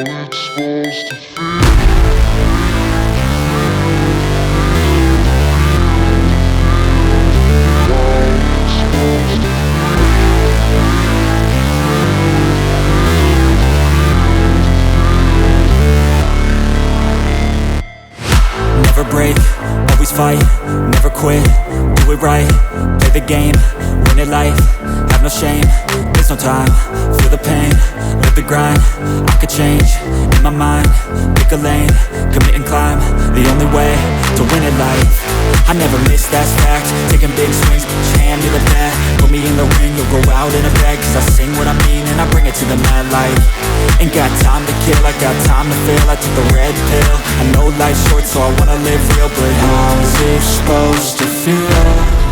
it's supposed to feel. Never break, always fight, never quit, do it right, play the game, win it life, have no shame, there's no time, feel the pain, live the grind, I could change, in my mind, pick a lane, commit and climb, the only way to win it life. I never miss, that's fact, taking big swings, put your hand to the bat, put me in the ring, you'll go out in a bag, cause I sing what I mean and I bring it to the mad light. Ain't got time to kill, I got time to feel, I took the red pill, I know life's short so I wanna live real, but how's it supposed to feel?